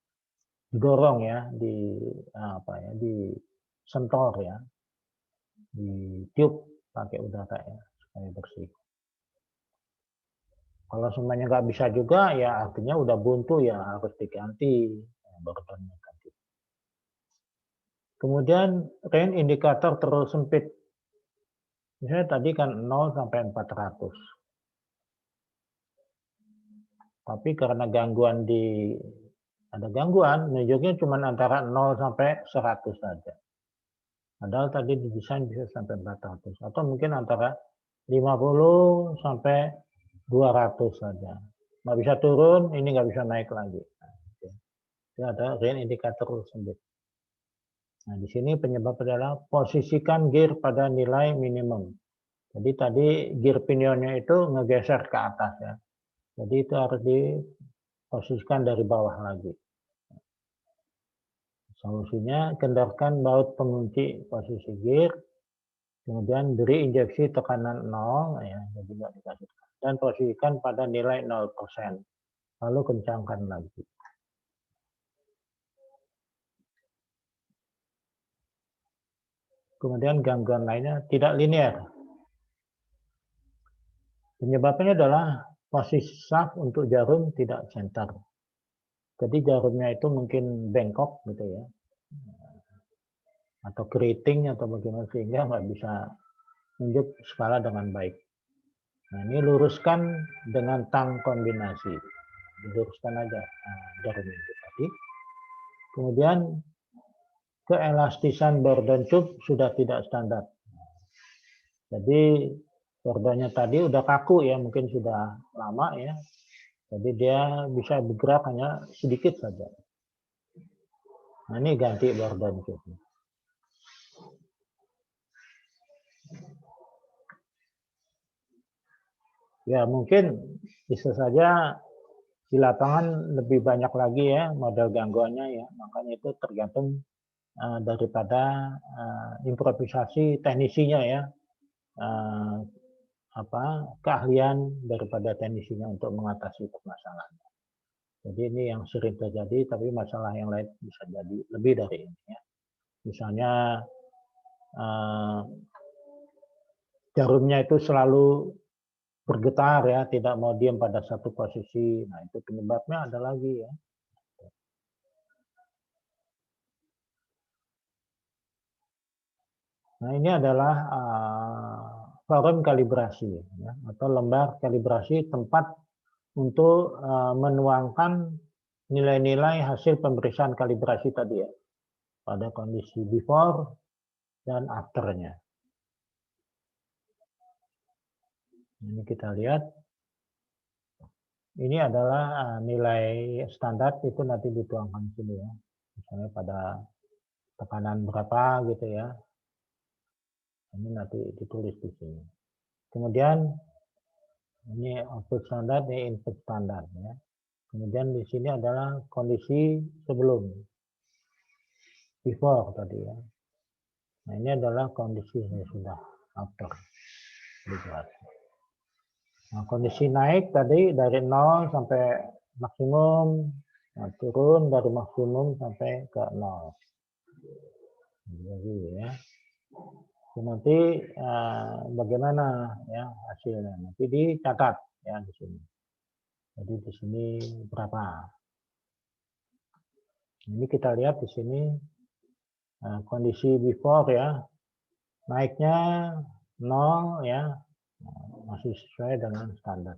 didorong ya, di sentor ya, di tiup pakai udara ya supaya bersih. Kalau semuanya nggak bisa juga ya artinya udah buntu ya harus diganti burdennya tadi. Kemudian range indikator terlalu sempit. Misalnya tadi kan 0 sampai 400. Tapi karena ada gangguan, nunjuknya cuma antara 0 sampai 100 saja. Padahal tadi didesain bisa sampai 400 atau mungkin antara 50 sampai 200 saja. Nggak bisa turun, ini nggak bisa naik lagi. Itu ada range indikator sempit. Nah, di sini penyebab adalah posisikan gear pada nilai minimum. Jadi tadi gear pinionnya itu ngegeser ke atas ya. Jadi itu harus diposisikan dari bawah lagi. Solusinya, kendorkan baut pengunci posisi gear, kemudian beri injeksi tekanan 0, ya, jadi nggak dikasih, dan posisikan pada nilai 0%, lalu kencangkan lagi. Kemudian gangguan lainnya tidak linear. Penyebabnya adalah posisi shaft untuk jarum tidak center. Jadi jarumnya itu mungkin bengkok gitu ya, atau keriting atau bagaimana sehingga nggak bisa nunjuk skala dengan baik. Nah, ini luruskan dengan tang kombinasi. Diluruskan aja jarum itu tadi. Kemudian keelastisan burden tube sudah tidak standar. Jadi bordonya tadi udah kaku ya, mungkin sudah lama ya. Jadi dia bisa bergerak hanya sedikit saja. Nah, ini ganti burden tube. Ya mungkin bisa saja di lapangan lebih banyak lagi ya model gangguannya ya. Makanya itu tergantung daripada improvisasi teknisinya ya. Keahlian daripada teknisinya untuk mengatasi permasalahan. Jadi ini yang sering terjadi, tapi masalah yang lain bisa jadi lebih dari ini ya. Misalnya jarumnya itu selalu bergetar ya, tidak mau diam pada satu posisi. Nah, itu penyebabnya ada lagi ya. Nah, ini adalah forum kalibrasi ya, atau lembar kalibrasi tempat untuk menuangkan nilai-nilai hasil pemeriksaan kalibrasi tadi ya, pada kondisi before dan afternya. Ini kita lihat, ini adalah nilai standar itu nanti dituangkan sini ya, misalnya pada tekanan berapa gitu ya, ini nanti ditulis di sini. Kemudian ini output standar, ini input standar ya. Kemudian di sini adalah kondisi sebelum, before tadi ya. Nah, ini adalah kondisi yang sudah after. Nah, kondisi naik tadi dari 0 sampai maksimum, nah, turun dari maksimum sampai ke 0. Jadi ya. Nanti bagaimana ya hasilnya? Nanti dicatat ya di sini. Jadi di sini berapa? Ini kita lihat di sini kondisi before ya, naiknya 0 ya, masih sesuai dengan standar.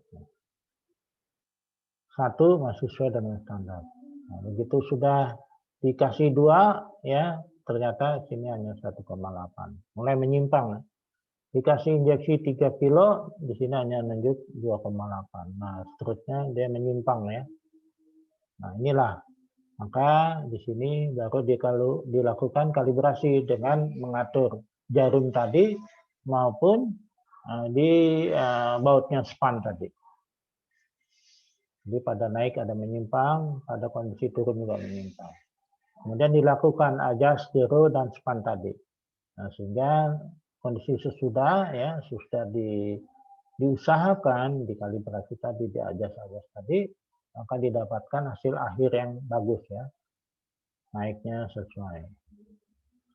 Satu masih sesuai dengan standar. Nah, begitu sudah dikasih 2, ya ternyata sini hanya 1,8. Mulai menyimpang. Dikasih injeksi 3 kilo, di sini hanya menunjuk 2,8. Nah, seterusnya dia menyimpang ya. Nah, inilah. Maka di sini baru dilakukan kalibrasi dengan mengatur jarum tadi maupun di bautnya span tadi. Jadi pada naik ada menyimpang, pada kondisi turun juga menyimpang. Kemudian dilakukan adjust zero dan span tadi. Nah, sehingga kondisi sesudah ya sudah diusahakan dikalibrasi tadi, di adjust tadi, maka didapatkan hasil akhir yang bagus ya. Naiknya sesuai.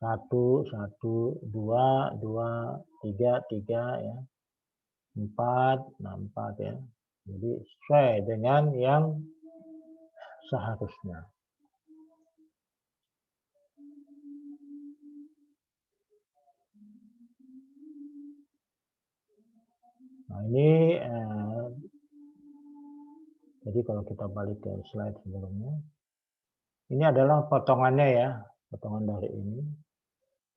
1, 1, 2, 2, 3, 3 ya. 4, nah 4 ya. Jadi sesuai dengan yang seharusnya. Nah ini jadi kalau kita balik ke slide sebelumnya, ini adalah potongannya ya, potongan dari ini.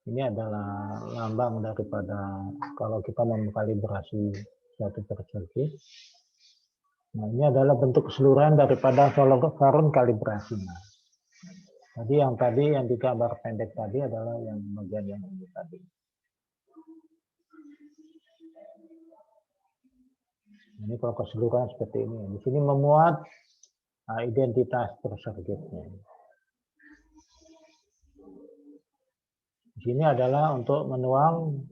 Ini adalah lambang daripada kalau kita mengkalibrasi suatu circuit. Nah ini adalah bentuk keseluruhan daripada volume kalibrasinya. Jadi yang di gambar pendek tadi adalah yang bagian yang ini tadi. Ini kalau keseluruhan seperti ini. Di sini memuat identitas circuitnya. Di sini adalah untuk menuang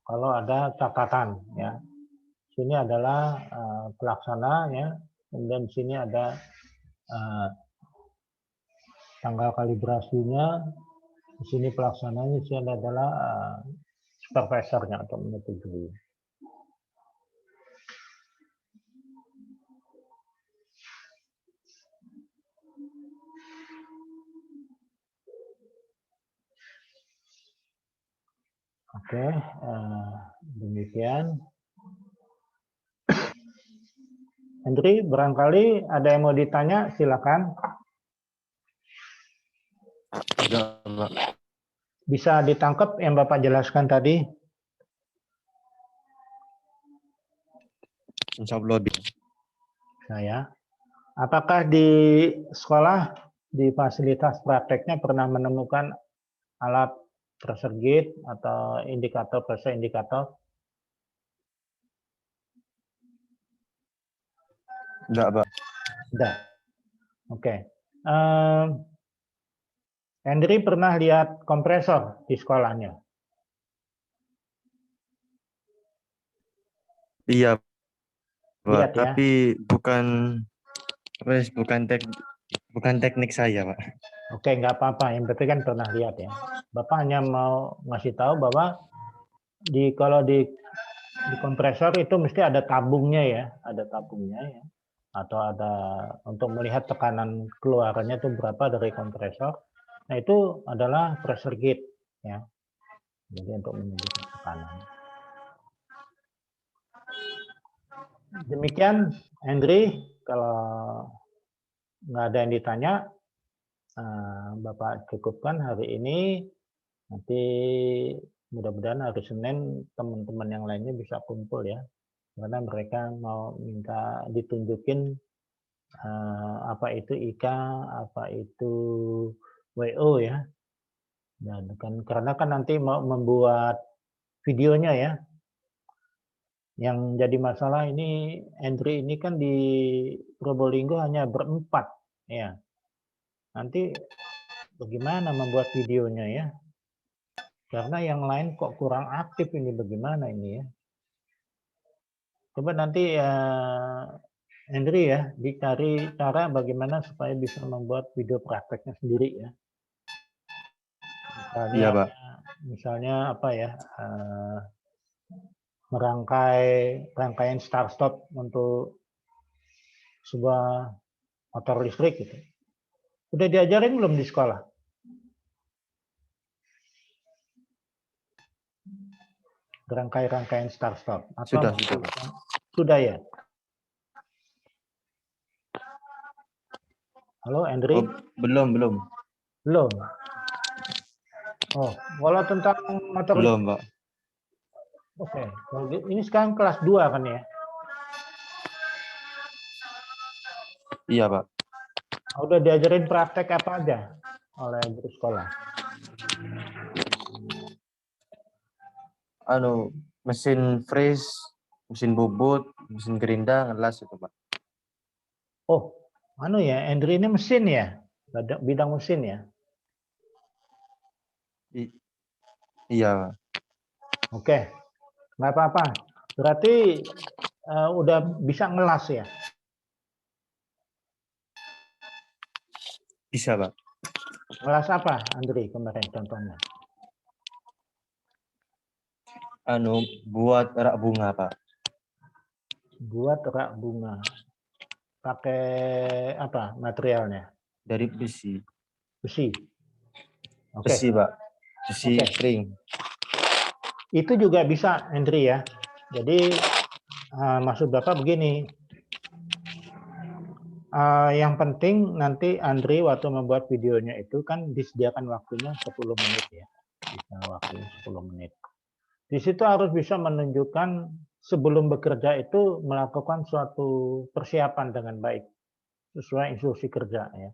kalau ada catatan ya. Sini adalah pelaksana ya. Kemudian di sini ada tanggal kalibrasinya. Di sini pelaksananya, di sini adalah supervisornya atau menyetujui. Oke, demikian. Hendri, barangkali ada yang mau ditanya, silakan. Bisa ditangkap yang Bapak jelaskan tadi? Insya Allah. Saya. Apakah di sekolah, di fasilitas prakteknya pernah menemukan alat pressure gauge atau indikator pressure indikator? Enggak, Pak. Sudah. Oke. Hendri pernah lihat kompresor di sekolahnya? Iya, Pak. Lihat ya. Tapi bukan teknik saya, Pak. Oke, nggak apa-apa. Yang penting kan pernah lihat ya. Bapak hanya mau ngasih tahu bahwa kalau di kompresor itu mesti ada tabungnya ya, ada tabungnya ya, atau ada untuk melihat tekanan keluarannya itu berapa dari kompresor. Nah itu adalah pressure gauge ya, jadi untuk menunjukkan tekanan. Demikian, Hendri, kalau nggak ada yang ditanya, Bapak cukupkan hari ini. Nanti mudah-mudahan hari Senin teman-teman yang lainnya bisa kumpul ya, karena mereka mau minta ditunjukin apa itu IK, apa itu WO ya. Dan karena kan nanti mau membuat videonya ya. Yang jadi masalah ini entry ini kan di Probolinggo hanya berempat ya. Nanti bagaimana membuat videonya ya? Karena yang lain kok kurang aktif ini, bagaimana ini ya? Coba nanti Henry ya dicari cara bagaimana supaya bisa membuat video prakteknya sendiri ya. Misalnya, Iya, Pak. Misalnya apa ya? Rangkaian start stop untuk sebuah motor listrik gitu. Udah diajarin belum di sekolah? rangkaian start stop atau Sudah, Pak. sudah ya? Halo, Andri? Oh, belum. Belum. Oh, kalau tentang motor Belum, Pak. oke. Ini sekarang kelas 2 kan ya? Iya, Pak. Udah diajarin praktek apa aja oleh guru sekolah? Mesin freeze, mesin bubut, mesin gerinda, ngelas itu, Pak. Oh, ya, Andri ini mesin ya? Bidang mesin ya? Iya, Pak. Oke, nggak apa-apa. Berarti udah bisa ngelas ya? Bisa, Pak. Ngelas apa, Andri, kemarin contohnya? Buat rak bunga, Pak. Buat rak bunga. Pakai apa materialnya? Dari besi. Besi. Oke. Besi, Pak. Besi Oke. ring. Itu juga bisa, Andri ya. Jadi maksud Bapak begini. Yang penting nanti Andri waktu membuat videonya itu kan disediakan waktunya 10 menit ya. Bisa waktunya 10 menit. Di situ harus bisa menunjukkan sebelum bekerja itu melakukan suatu persiapan dengan baik sesuai instruksi kerja ya.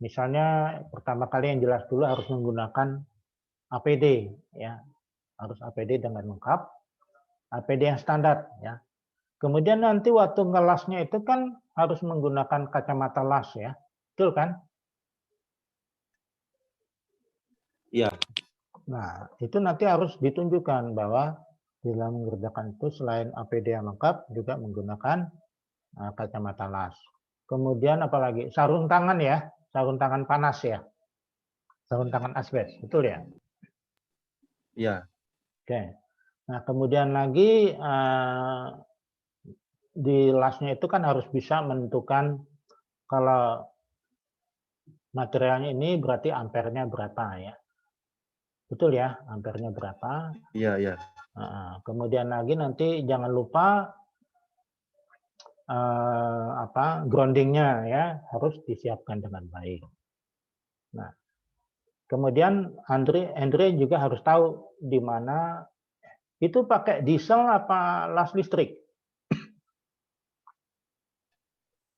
Misalnya pertama kali yang jelas dulu harus menggunakan APD ya. Harus APD dengan lengkap, APD yang standar ya. Kemudian nanti waktu ngelasnya itu kan harus menggunakan kacamata las ya. Betul kan? Iya. Nah, itu nanti harus ditunjukkan bahwa dalam mengerjakan itu selain APD yang lengkap juga menggunakan kacamata las. Kemudian apalagi sarung tangan ya, sarung tangan panas ya. Sarung tangan asbes, betul ya? Iya. Oke. Nah, kemudian lagi di lasnya itu kan harus bisa menentukan kalau materialnya ini berarti ampernya berapa ya. Betul ya, ampernya berapa. Iya. Kemudian lagi nanti jangan lupa groundingnya ya harus disiapkan dengan baik. Nah, kemudian Andre juga harus tahu di mana itu pakai diesel apa las listrik.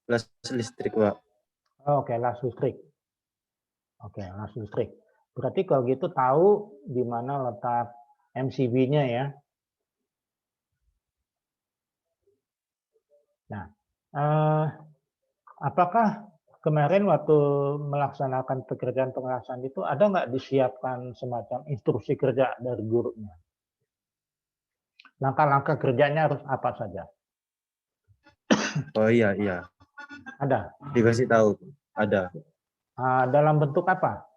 Las listrik, Pak. Oke, las listrik. Oke, las listrik. Berarti kalau gitu tahu di mana letak MCB-nya ya. Nah, apakah kemarin waktu melaksanakan pekerjaan pengawasan itu ada nggak disiapkan semacam instruksi kerja dari gurunya? Langkah-langkah kerjanya harus apa saja? Oh iya. Ada. Dikasih tahu. Ada. Dalam bentuk apa?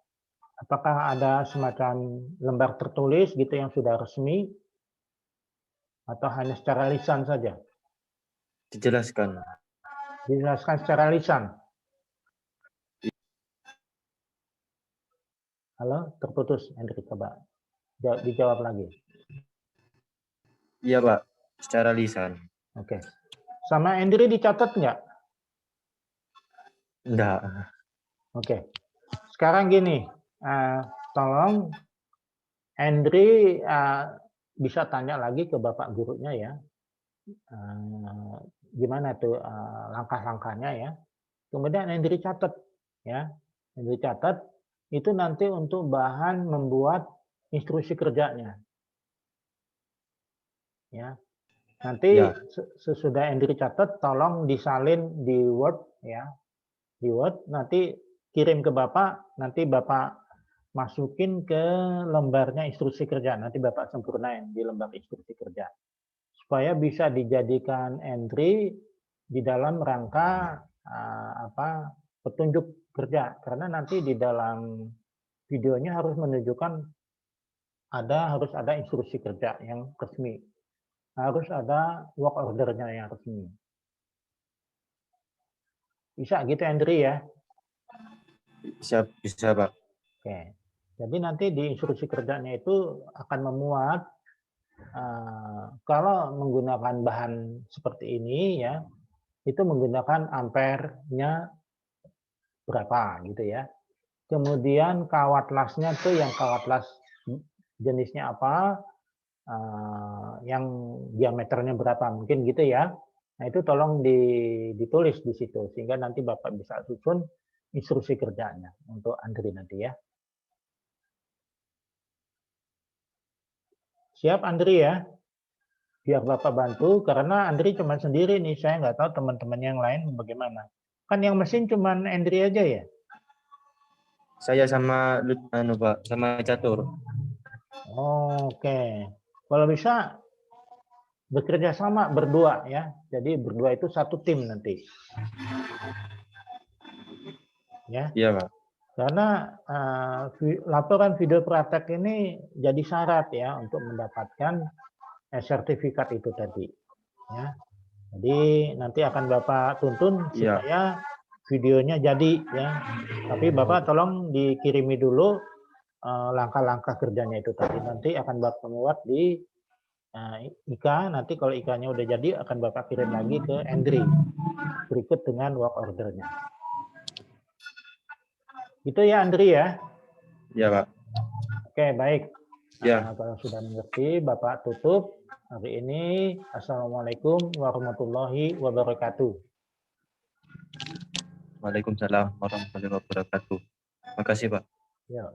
Apakah ada semacam lembar tertulis gitu yang sudah resmi atau hanya secara lisan saja? Dijelaskan. Dijelaskan secara lisan. Halo, terputus, Hendrik, coba dijawab lagi. Iya, Pak. Secara lisan. Oke. Sama Hendri dicatat nggak? Enggak. Oke. Sekarang gini, tolong Hendri bisa tanya lagi ke Bapak gurunya ya. Gimana tuh langkah-langkahnya ya. Kemudian Hendri catat ya. Hendri catat itu nanti untuk bahan membuat instruksi kerjanya. Ya. Nanti Ya. sesudah Hendri catat tolong disalin di Word ya. Di Word nanti kirim ke Bapak, nanti Bapak masukin ke lembarnya instruksi kerja. Nanti Bapak sempurnain di lembar instruksi kerja. Supaya bisa dijadikan entry di dalam rangka petunjuk kerja. Karena nanti di dalam videonya harus menunjukkan harus ada instruksi kerja yang resmi. Harus ada work order-nya yang resmi. Bisa gitu Andri ya? Bisa, Pak. Oke. Jadi nanti di instruksi kerjanya itu akan memuat kalau menggunakan bahan seperti ini ya, itu menggunakan ampernya berapa gitu ya. Kemudian kawat lasnya tuh yang kawat las jenisnya apa, yang diameternya berapa, mungkin gitu ya. Nah itu tolong ditulis di situ, sehingga nanti Bapak bisa susun instruksi kerjanya untuk Andri nanti ya. Siap Andri ya? Biar Bapak bantu, karena Andri cuma sendiri nih, saya nggak tahu teman-teman yang lain bagaimana. Kan yang mesin cuma Andri aja ya? Saya sama Pak, sama Catur. Oke. Kalau bisa bekerja sama berdua ya. Jadi berdua itu satu tim nanti. Ya. Iya, Pak. Karena laporan video praktek ini jadi syarat ya untuk mendapatkan sertifikat itu tadi. Ya. Jadi nanti akan Bapak tuntun Iya. supaya videonya jadi ya. Tapi Bapak tolong dikirimi dulu langkah-langkah kerjanya itu tadi. Nanti akan Bapak muat di IKA. Nanti kalau IKA-nya udah jadi akan Bapak kirim lagi ke Andri berikut dengan work ordernya. Itu ya Andri ya. Iya, Pak. Oke, baik. Ya. Kalau sudah mengerti, Bapak tutup hari ini. Assalamualaikum warahmatullahi wabarakatuh. Waalaikumsalam warahmatullahi wabarakatuh. Makasih, Pak. Ya.